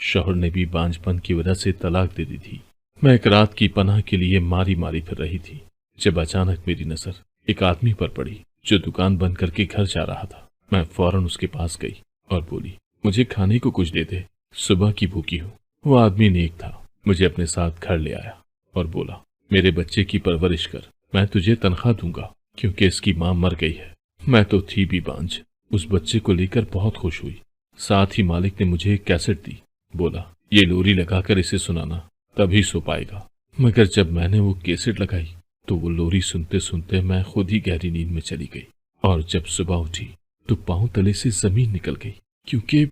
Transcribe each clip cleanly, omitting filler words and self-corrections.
शौहर ने भी बांझपन की वजह से तलाक दे दी थी। मैं एक रात की पनाह के लिए मारी मारी फिर रही थी जब अचानक मेरी नजर एक आदमी पर पड़ी जो दुकान बंद करके घर जा रहा था। मैं फौरन उसके पास गई और बोली, मुझे खाने को कुछ दे दे, सुबह की भूखी हूँ। वो आदमी नेक था, मुझे अपने साथ घर ले आया और बोला, मेरे बच्चे की परवरिश कर, मैं तुझे तनख्वाह दूंगा क्योंकि इसकी माँ मर गई है। मैं तो थी भी बांझ, उस बच्चे को लेकर बहुत खुश हुई। साथ ही मालिक ने मुझे एक कैसेट दी, बोला ये लोरी लगाकर इसे सुनाना, तभी सो पाएगा। मगर जब मैंने वो कैसेट लगाई तो वो लोरी सुनते सुनते मैं खुद ही गहरी नींद में चली गई और जब सुबह उठी तो पांव तले से जमीन निकल गई। क्योंकि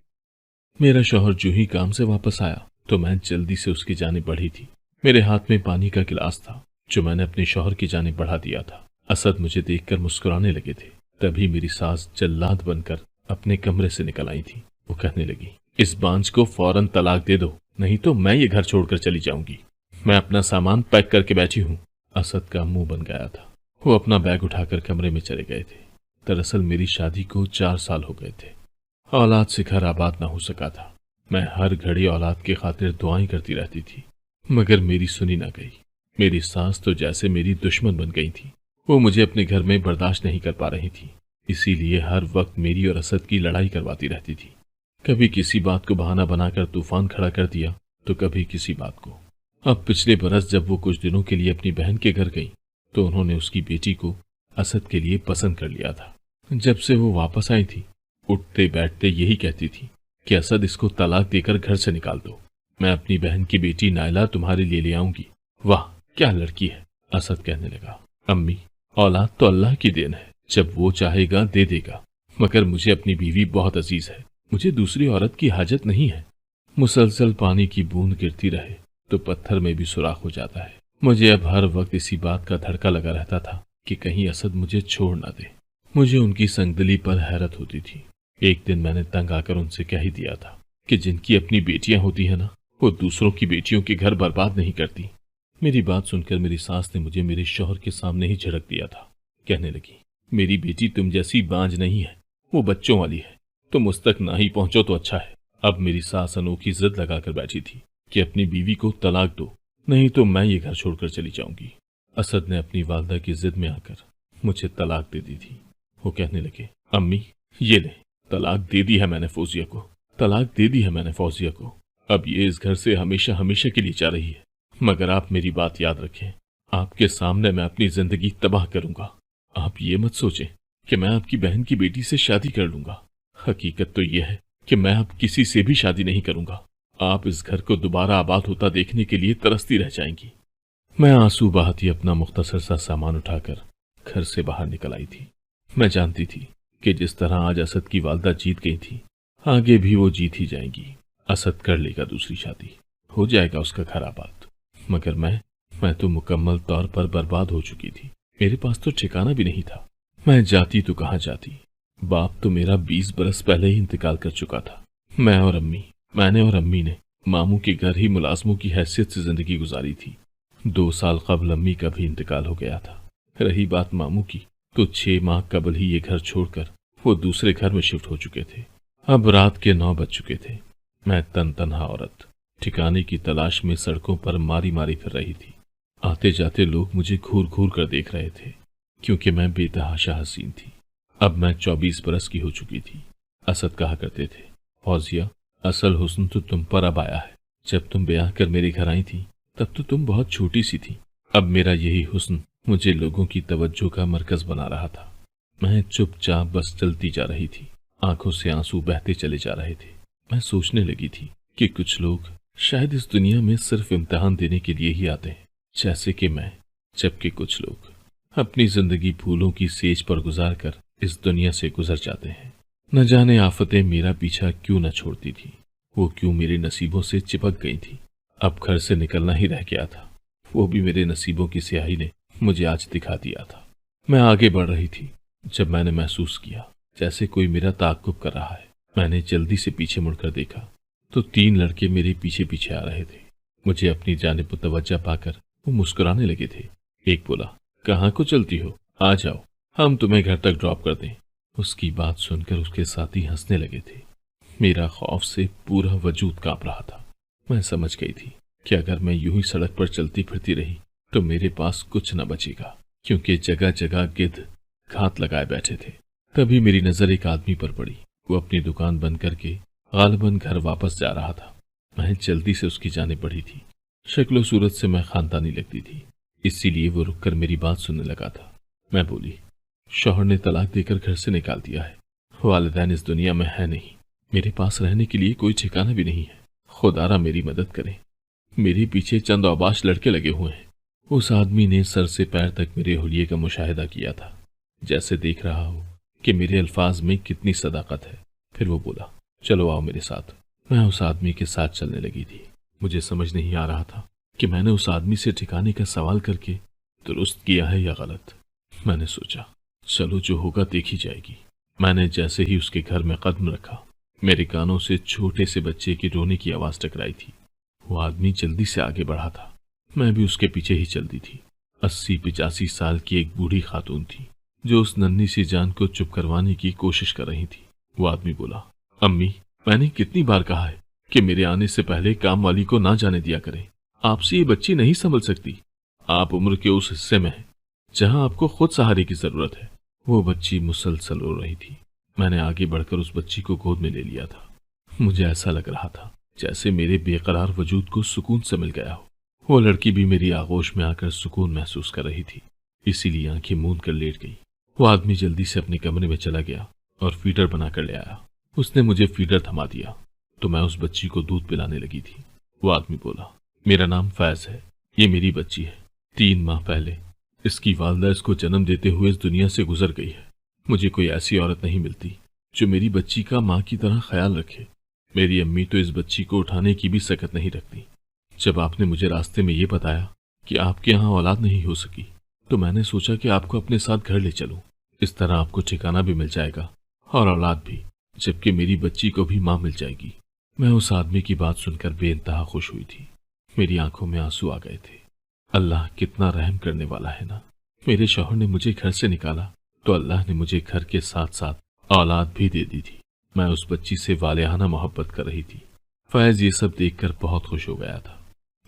मेरा शौहर जो ही काम से वापस आया तो मैं जल्दी से उसकी जानिब बढ़ी थी। मेरे हाथ में पानी का गिलास था जो मैंने अपने शौहर की जानिब बढ़ा दिया था। असद मुझे देखकर मुस्कुराने लगे थे। तभी मेरी सास जल्लाद बनकर अपने कमरे से निकल आई थी। वो कहने लगी, इस बांझ को फौरन तलाक दे दो, नहीं तो मैं ये घर छोड़कर चली जाऊंगी। मैं अपना सामान पैक करके बैठी हूँ। असद का मुंह बन गया था। वो अपना बैग उठाकर कमरे में चले गए थे। दरअसल मेरी शादी को 4 साल हो गए थे। औलाद से घर आबाद ना हो सका था। मैं हर घड़ी औलाद की खातिर दुआएं करती रहती थी, मगर मेरी सुनी ना गई। मेरी सास तो जैसे मेरी दुश्मन बन गई थी। वो मुझे अपने घर में बर्दाश्त नहीं कर पा रही थी, इसीलिए हर वक्त मेरी और असद की लड़ाई करवाती रहती थी। कभी किसी बात को बहाना बनाकर तूफान खड़ा कर दिया तो कभी किसी बात को। अब पिछले बरस जब वो कुछ दिनों के लिए अपनी बहन के घर गई तो उन्होंने उसकी बेटी को असद के लिए पसंद कर लिया था। जब से वो वापस आई थी, उठते बैठते यही कहती थी कि असद इसको तलाक देकर घर से निकाल दो। मैं अपनी बहन की बेटी नायला तुम्हारे लिए ले आऊंगी। वाह क्या लड़की है। असद कहने लगा, अम्मी औलाद तो अल्लाह की देन है, जब वो चाहेगा दे देगा, मगर मुझे अपनी बीवी बहुत अजीज है, मुझे दूसरी औरत की हाजत नहीं है। मुसलसल पानी की बूंद गिरती रहे तो पत्थर में भी सुराख हो जाता है। मुझे अब हर वक्त इसी बात का धड़का लगा रहता था कि कहीं असद मुझे छोड़ ना दे। मुझे उनकी संगदिली पर हैरत होती थी। एक दिन मैंने तंग आकर उनसे कह ही दिया था कि जिनकी अपनी बेटियां होती है ना, वो दूसरों की बेटियों के घर बर्बाद नहीं करती। मेरी बात सुनकर मेरी सास ने मुझे मेरे शौहर के सामने ही झड़क दिया था। कहने लगी, मेरी बेटी तुम जैसी बांझ नहीं है, वो बच्चों वाली है, तुम उस तक ना ही पहुंचो तो अच्छा है। अब मेरी सास अनोखी जिद लगाकर बैठी थी कि अपनी बीवी को तलाक दो, नहीं तो मैं ये घर छोड़कर चली जाऊंगी। असद ने अपनी वालदा की जिद में आकर मुझे तलाक दे दी थी। वो कहने लगे, अम्मी ये ले, तलाक दे दी है मैंने फौजिया को, तलाक दे दी है मैंने फौजिया को। अब ये इस घर से हमेशा हमेशा के लिए जा रही है, मगर आप मेरी बात याद रखें, आपके सामने मैं अपनी जिंदगी तबाह करूंगा। आप ये मत सोचें कि मैं आपकी बहन की बेटी से शादी कर लूंगा। हकीकत तो यह है कि मैं अब किसी से भी शादी नहीं करूंगा। आप इस घर को दोबारा आबाद होता देखने के लिए तरसती रह जाएंगी। मैं आंसू बहाती अपना मुख्तसर सा सामान उठाकर घर से बाहर निकल आई थी। मैं जानती थी कि जिस तरह आज असद की वालदा जीत गई थी, आगे भी वो जीत ही जाएंगी। असद कर लेगा दूसरी शादी, हो जाएगा उसका घर आबाद, मगर मैं तो मुकम्मल तौर पर बर्बाद हो चुकी थी। मेरे पास तो ठिकाना भी नहीं था। मैं जाती तो कहाँ जाती। बाप तो मेरा 20 बरस पहले ही इंतकाल कर चुका था। मैंने और अम्मी ने मामू के घर ही मुलाजमों की हैसियत से जिंदगी गुजारी थी। 2 साल कबल अम्मी का भी इंतकाल हो गया था। रही बात मामू की, तो 6 माह कबल ही ये घर छोड़कर वो दूसरे घर में शिफ्ट हो चुके थे। अब रात के 9 बज चुके थे। मैं तनहा औरत ठिकाने की तलाश में सड़कों पर मारी मारी फिर रही थी। आते जाते लोग मुझे घूर घूर कर देख रहे थे, क्योंकि मैं बेतहाशा हसीन थी। अब मैं 24 बरस की हो चुकी थी। असद कहा करते थे, फौजिया असल हुस्न तो तुम पर अब आया है। जब तुम ब्याह कर मेरे घर आई थी तब तो तुम बहुत छोटी सी थी। अब मेरा यही हुस्न मुझे लोगों की तवज्जो का मरकज बना रहा था। मैं चुपचाप बस चलती जा रही थी। आंखों से आंसू बहते चले जा रहे थे। मैं सोचने लगी थी कि कुछ लोग शायद इस दुनिया में सिर्फ इम्तिहान देने के लिए ही आते हैं, जैसे कि मैं, जबकि कुछ लोग अपनी जिंदगी फूलों की सेज पर गुजार कर इस दुनिया से गुजर जाते हैं। न जाने आफतें मेरा पीछा क्यों न छोड़ती थी, वो क्यों मेरे नसीबों से चिपक गई थी। अब घर से निकलना ही रह गया था। वो भी मेरे नसीबों की स्याही ने मुझे आज दिखा दिया था। मैं आगे बढ़ रही थी जब मैंने महसूस किया जैसे कोई मेरा ताक़ुब कर रहा है। मैंने जल्दी से पीछे मुड़कर देखा तो 3 लड़के मेरे पीछे पीछे आ रहे थे। मुझे अपनी जानिब मुतवज्जा पाकर वो मुस्कुराने लगे थे। एक बोला, कहाँ को चलती हो, आ जाओ, हम तुम्हें घर तक ड्रॉप कर दें। उसकी बात सुनकर उसके साथी हंसने लगे थे। मेरा खौफ से पूरा वजूद कांप रहा था। मैं समझ गई थी कि अगर मैं यूं ही सड़क पर चलती फिरती रही तो मेरे पास कुछ न बचेगा, क्योंकि जगह जगह गिद्ध घात लगाए बैठे थे। तभी मेरी नजर एक आदमी पर पड़ी। वो अपनी दुकान बंद करके गालिबन घर वापस जा रहा था। मैं जल्दी से उसकी जाने बढ़ी थी। शक्लो सूरत से मैं खानदानी लगती थी, इसीलिए वो रुककर मेरी बात सुनने लगा था। मैं बोली, शौहर ने तलाक देकर घर से निकाल दिया है। वालिदैन इस दुनिया में है नहीं। मेरे पास रहने के लिए कोई ठिकाना भी नहीं है। खुदारा मेरी मदद करे। मेरे पीछे चंद औबाश लड़के लगे हुए हैं। उस आदमी ने सर से पैर तक मेरे हुलिये का मुशाहिदा किया था, जैसे देख रहा हो कि मेरे अल्फाज में कितनी सदाकत है। फिर वो बोला, चलो आओ मेरे साथ। मैं उस आदमी के साथ चलने लगी थी। मुझे समझ नहीं आ रहा था कि मैंने उस आदमी से ठिकाने का सवाल करके दुरुस्त किया है या गलत। मैंने सोचा, चलो जो होगा देखी जाएगी। मैंने जैसे ही उसके घर में कदम रखा, मेरे कानों से छोटे से बच्चे की रोने की आवाज टकराई थी। वो आदमी जल्दी से आगे बढ़ा था। मैं भी उसके पीछे ही चलती थी। 80-85 साल की एक बूढ़ी खातून थी जो उस नन्ही सी जान को चुप करवाने की कोशिश कर रही थी। वो आदमी बोला, अम्मी, मैंने कितनी बार कहा है कि मेरे आने से पहले काम वाली को ना जाने दिया करें। आपसे ये बच्ची नहीं संभल सकती। आप उम्र के उस हिस्से में हैं जहां आपको खुद सहारे की जरूरत है। वो बच्ची मुसलसल रो रही थी। मैंने आगे बढ़कर उस बच्ची को गोद में ले लिया था। मुझे ऐसा लग रहा था जैसे मेरे बेकरार वजूद को सुकून से मिल गया हो। वो लड़की भी मेरी आगोश में आकर सुकून महसूस कर रही थी, इसीलिए आंखें मूंद कर लेट गई। वो आदमी जल्दी से अपने कमरे में चला गया और फीडर बनाकर ले आया। उसने मुझे फीडर थमा दिया तो मैं उस बच्ची को दूध पिलाने लगी थी। वो आदमी बोला, मेरा नाम फैज है। ये मेरी बच्ची है। 3 माह पहले इसकी वालदा इसको जन्म देते हुए इस दुनिया से गुजर गई है। मुझे कोई ऐसी औरत नहीं मिलती जो मेरी बच्ची का माँ की तरह ख्याल रखे। मेरी अम्मी तो इस बच्ची को उठाने की भी सकत नहीं रखती। जब आपने मुझे रास्ते में ये बताया कि आपके यहाँ औलाद नहीं हो सकी, तो मैंने सोचा कि आपको अपने साथ घर ले चलूं। इस तरह आपको ठिकाना भी मिल जाएगा और औलाद भी, जबकि मेरी बच्ची को भी माँ मिल जाएगी। मैं उस आदमी की बात सुनकर बेइंतहा खुश हुई थी। मेरी आंखों में आंसू आ गए थे। अल्लाह कितना रहम करने वाला है ना। मेरे शौहर ने मुझे घर से निकाला तो अल्लाह ने मुझे घर के साथ साथ औलाद भी दे दी थी। मैं उस बच्ची से वालिहाना मोहब्बत कर रही थी। फैज ये सब देखकर बहुत खुश हो गया था।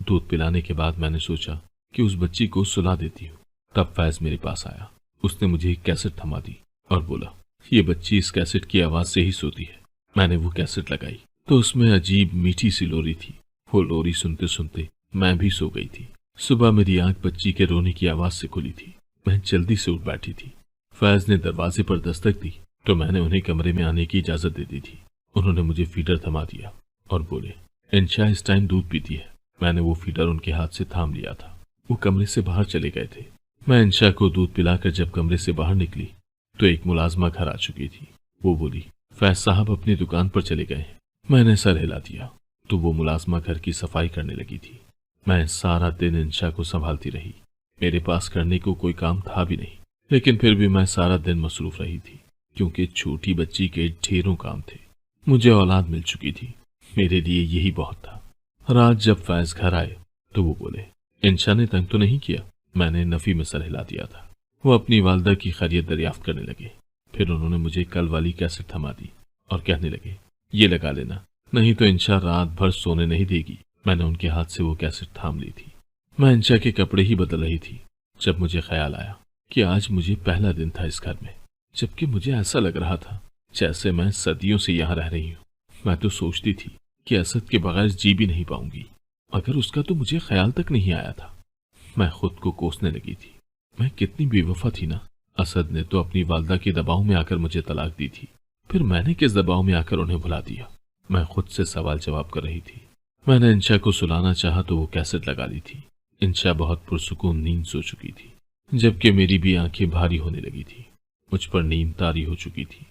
दूध पिलाने के बाद मैंने सोचा कि उस बच्ची को सुला देती हूँ। तब फैज मेरे पास आया। उसने मुझे एक कैसेट थमा दी और बोला, ये बच्ची इस कैसेट की आवाज से ही सोती है। मैंने वो कैसेट लगाई तो उसमें अजीब मीठी सी लोरी थी। वो लोरी सुनते सुनते मैं भी सो गई थी। सुबह मेरी आंख बच्ची के रोने की आवाज से खुली थी। मैं जल्दी से उठ बैठी थी। फैज ने दरवाजे पर दस्तक दी तो मैंने उन्हें कमरे में आने की इजाजत दे दी थी। उन्होंने मुझे फीडर थमा दिया और बोले, इंशा इस टाइम दूध पीती है। मैंने वो फीडर उनके हाथ से थाम लिया था। वो कमरे से बाहर चले गए थे। मैं इंशा को दूध पिलाकर जब कमरे से बाहर निकली तो एक मुलाजमा घर आ चुकी थी। वो बोली, फैज साहब अपनी दुकान पर चले गए हैं। मैंने सर हिला दिया तो वो मुलाजमा घर की सफाई करने लगी थी। मैं सारा दिन इंशा को संभालती रही। मेरे पास करने को कोई काम था भी नहीं, लेकिन फिर भी मैं सारा दिन मसरूफ रही थी, क्योंकि छोटी बच्ची के ढेरों काम थे। मुझे औलाद मिल चुकी थी। मेरे लिए यही बहुत था। रात जब फैज घर आए तो वो बोले, इंशा ने तंग तो नहीं किया? मैंने नफी में सर हिला दिया था। वो अपनी वालदा की खैरियत दरियाफ्त करने लगे। फिर उन्होंने मुझे कल वाली कैसेट थमा दी और कहने लगे, ये लगा लेना, नहीं तो इंशा रात भर सोने नहीं देगी। मैंने उनके हाथ से वो कैसेट थाम ली थी। मैं इंशा के कपड़े ही बदल रही थी जब मुझे ख्याल आया कि आज मुझे पहला दिन था इस घर में, जबकि मुझे ऐसा लग रहा था जैसे मैं सदियों से यहाँ रह रही हूँ। मैं तो सोचती थी कि असद के बगैर जी भी नहीं पाऊंगी, मगर उसका तो मुझे ख्याल तक नहीं आया था। मैं खुद को कोसने लगी थी। मैं कितनी बेवफा थी ना। असद ने तो अपनी वालदा के दबाव में आकर मुझे तलाक दी थी, फिर मैंने किस दबाव में आकर उन्हें भुला दिया। मैं खुद से सवाल जवाब कर रही थी। मैंने इंशा को सुलाना चाहा तो वो कैसेट लगा ली थी। इंशा बहुत पुरसुकून नींद सो चुकी थी, जबकि मेरी भी आंखें भारी होने लगी थी। मुझ पर नींद तारी हो चुकी थी।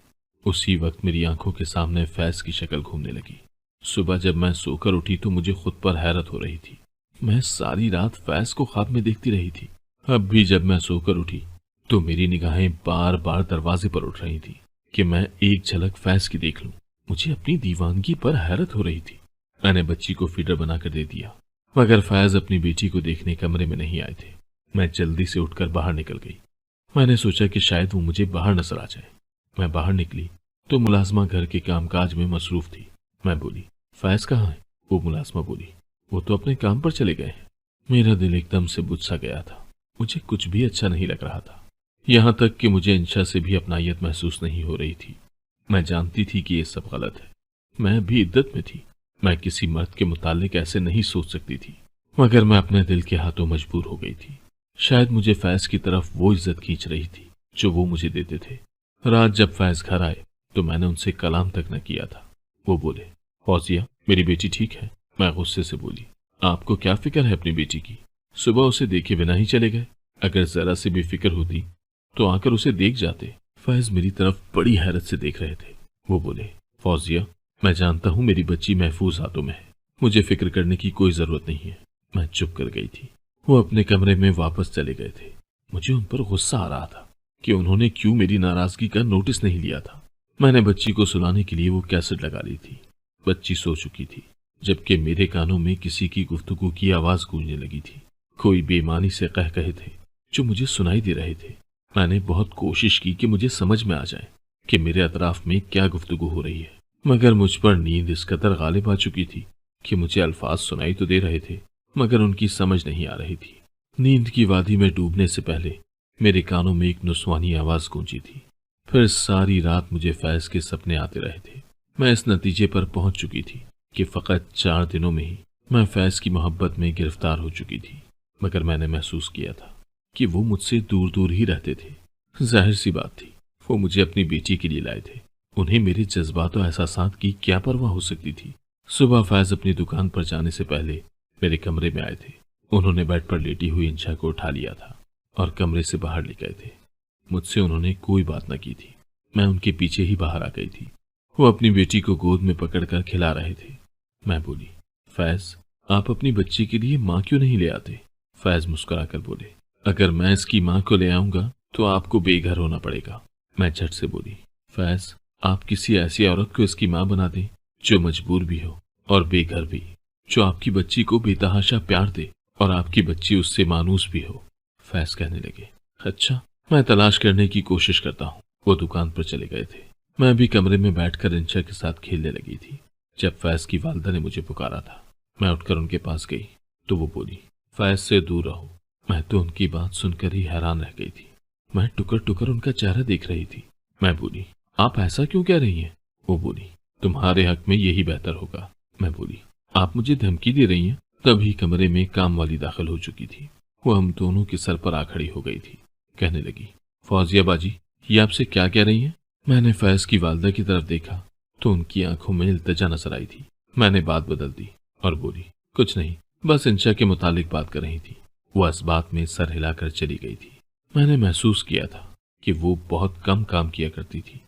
उसी वक्त मेरी आंखों के सामने फैज की शक्ल घूमने लगी। सुबह जब मैं सोकर उठी तो मुझे खुद पर हैरत हो रही थी। मैं सारी रात फैज को ख्वाब में देखती रही थी। अब भी जब मैं सोकर उठी तो मेरी निगाहें बार बार दरवाजे पर उठ रही थी कि मैं एक झलक फैज की देख लूं। मुझे अपनी दीवानगी पर हैरत हो रही थी। मैंने बच्ची को फीडर बनाकर दे दिया, मगर फैज अपनी बेटी को देखने कमरे में नहीं आए थे। मैं जल्दी से उठकर बाहर निकल गई। मैंने सोचा कि शायद वो मुझे बाहर नजर आ जाए। मैं बाहर निकली तो मुलाजमा घर के कामकाज में मसरूफ थी। मैं बोली, फैज कहाँ है? वो मुलाजमा बोली। वो तो अपने काम पर चले गए हैं। मेरा दिल एकदम से बुझ सा गया था। मुझे कुछ भी अच्छा नहीं लग रहा था। यहाँ तक कि मुझे इंशा से भी अपनायत महसूस नहीं हो रही थी। मैं जानती थी कि ये सब गलत है। मैं भी इद्दत में थी। मैं किसी मर्द के मुतालिक ऐसे नहीं सोच सकती थी, मगर मैं अपने दिल के हाथों मजबूर हो गई थी। शायद मुझे फैज की तरफ वो इज्जत खींच रही थी जो वो मुझे देते थे। रात जब फैज घर आए तो मैंने उनसे कलाम तक न किया था। वो बोले, फौजिया मेरी बेटी ठीक है? मैं गुस्से से बोली, आपको क्या फिक्र है अपनी बेटी की? सुबह उसे देखे बिना ही चले गए। अगर जरा सी भी फिक्र होती तो आकर उसे देख जाते। फैज मेरी तरफ बड़ी हैरत से देख रहे थे। वो बोले, फौजिया मैं जानता हूँ मेरी बच्ची महफूज हाथों में है, मुझे फिक्र करने की कोई जरूरत नहीं है। मैं चुप कर गई थी। वो अपने कमरे में वापस चले गए थे। मुझे उन पर गुस्सा आ रहा था कि उन्होंने क्यों मेरी नाराजगी का नोटिस नहीं लिया था। मैंने बच्ची को सुलाने के लिए वो कैसेट लगा ली थी। बच्ची सो चुकी थी, जबकि मेरे कानों में किसी की गुफ्तगू की आवाज गूंजने लगी थी। कोई बेईमानी से कह कहे थे जो मुझे सुनाई दे रहे थे। मैंने बहुत कोशिश की कि मुझे समझ में आ जाए कि मेरे अतराफ में क्या गुफ्तगू हो रही है, मगर मुझ पर नींद इस कदर गालिब आ चुकी थी कि मुझे अल्फाज सुनाई तो दे रहे थे, मगर उनकी समझ नहीं आ रही थी। नींद की वादी में डूबने से पहले मेरे कानों में एक नुस्वानी आवाज गूंजी थी। फिर सारी रात मुझे फैज के सपने आते रहे थे। मैं इस नतीजे पर पहुंच चुकी थी कि फकत 4 दिनों में ही मैं फैज की मोहब्बत में गिरफ्तार हो चुकी थी। मगर मैंने महसूस किया था कि वो मुझसे दूर दूर ही रहते थे। जाहिर सी बात थी, वो मुझे अपनी बेटी के लिए लाए थे। उन्हें मेरे जज्बात और एहसासात की क्या परवाह हो सकती थी। सुबह फैज अपनी दुकान पर जाने से पहले मेरे कमरे में आए थे। उन्होंने बेड पर लेटी हुई इंशा को उठा लिया था और कमरे से बाहर ले गए थे। मुझसे उन्होंने कोई बात न की थी। मैं उनके पीछे ही बाहर आ गई थी। वो अपनी बेटी को गोद में पकड़कर खिला रहे थे। मैं बोली, फैज आप अपनी बच्ची के लिए माँ क्यों नहीं ले आते? फैज मुस्कुराकर बोले, अगर मैं इसकी माँ को ले आऊंगा तो आपको बेघर होना पड़ेगा। मैं झट से बोली, फैज आप किसी ऐसी औरत को इसकी माँ बना दें जो मजबूर भी हो और बेघर भी, जो आपकी बच्ची को बेतहाशा प्यार दे और आपकी बच्ची उससे मानूस भी हो। फैज कहने लगे, अच्छा मैं तलाश करने की कोशिश करता हूँ। वो दुकान पर चले गए थे। मैं भी कमरे में बैठकर इंशा के साथ खेलने लगी थी जब फैज की वालदा ने मुझे पुकारा था। मैं उठकर उनके पास गई तो वो बोली, फैज से दूर रहो। मैं तो उनकी बात सुनकर ही हैरान रह गई थी। मैं टुकर टुकर उनका चेहरा देख रही थी। मैं बोली, आप ऐसा क्यों कह रही हैं? वो बोली, तुम्हारे हक में यही बेहतर होगा। मैं बोली, आप मुझे धमकी दे रही हैं? तभी कमरे में काम वाली दाखिल हो चुकी थी। वो हम दोनों के सर पर आ खड़ी हो गई थी। कहने लगी, फौजिया बाजी ये आपसे क्या कह रही हैं? मैंने फैज की वालदा की तरफ देखा तो उनकी आंखों में इल्तजा नजर आई थी। मैंने बात बदल दी और बोली, कुछ नहीं, बस इंशा के मुतालिक बात कर रही थी। वो इस बात में सर हिलाकर चली गई थी। मैंने महसूस किया था कि वो बहुत कम काम किया करती थी,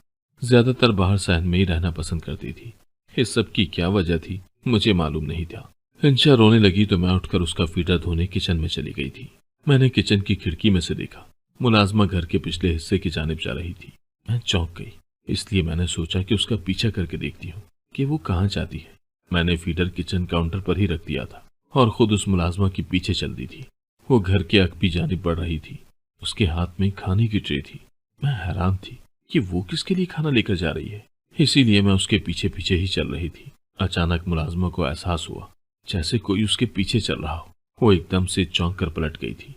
ज्यादातर बाहर सहन में ही रहना पसंद करती थी। इस सब की क्या वजह थी मुझे मालूम नहीं था। इंशा रोने लगी तो मैं उठकर उसका फीडर धोने किचन में चली गई थी। मैंने किचन की खिड़की में से देखा, मुलाजमा घर के पिछले हिस्से की जानिब जा रही थी। मैं चौंक गई, इसलिए मैंने सोचा कि उसका पीछा करके देखती हूँ कि वो कहाँ जाती है। मैंने फीडर किचन काउंटर पर ही रख दिया था और खुद उस मुलाजमा के पीछे चल दी थी। वो घर के अकबी जानिब बढ़ रही थी। उसके हाथ में खाने की ट्रे थी। मैं हैरान थी कि वो किसके लिए खाना लेकर जा रही है, इसीलिए मैं उसके पीछे पीछे ही चल रही थी। अचानक मुलाजमा को एहसास हुआ जैसे कोई उसके पीछे चल रहा हो। वो एकदम से चौंक कर पलट गई थी।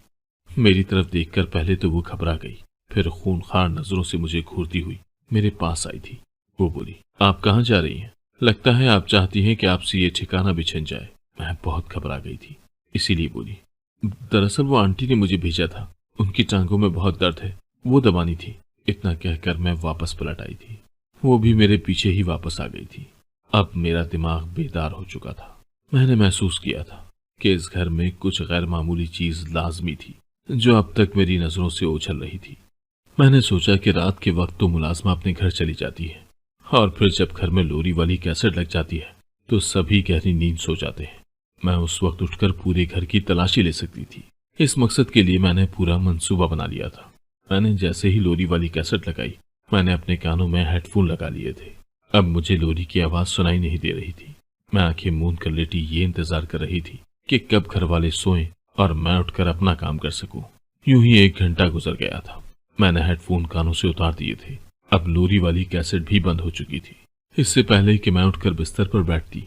मेरी तरफ देखकर पहले तो वो घबरा गई, फिर खूनखार नजरों से मुझे घूरती हुई मेरे पास आई थी। वो बोली, आप कहाँ जा रही हैं? लगता है आप चाहती हैं कि आपसे ये ठिकाना भी छिन जाए। मैं बहुत घबरा गई थी, इसीलिए बोली, दरअसल वो आंटी ने मुझे भेजा था, उनकी टांगों में बहुत दर्द है, वो दबानी थी। इतना कहकर मैं वापस पलट आई थी। वो भी मेरे पीछे ही वापस आ गई थी। अब मेरा दिमाग बेदार हो चुका था। मैंने महसूस किया था कि इस घर में कुछ गैर मामूली चीज लाजमी थी जो अब तक मेरी नजरों से उछल रही थी। मैंने सोचा कि रात के वक्त तो मुलाजमा अपने घर चली जाती है और फिर जब घर में लोरी वाली कैसेट लग जाती है तो सभी गहरी नींद सो जाते हैं। मैं उस वक्त उठकर पूरे घर की तलाशी ले सकती थी। इस मकसद के लिए मैंने पूरा मंसूबा बना लिया था। मैंने जैसे ही लोरी वाली कैसेट लगाई, मैंने अपने कानों में हेडफोन लगा लिए थे। अब मुझे लोरी की आवाज सुनाई नहीं दे रही थी। मैं आंखें मूंद कर लेटी ये इंतजार कर रही थी कि कब घर वाले सोएं और मैं उठकर अपना काम कर सकूं। यूं ही 1 घंटा गुजर गया था। मैंने हेडफोन कानों से उतार दिए थे। अब लोरी वाली कैसेट भी बंद हो चुकी थी। इससे पहले कि मैं उठकर बिस्तर पर बैठती,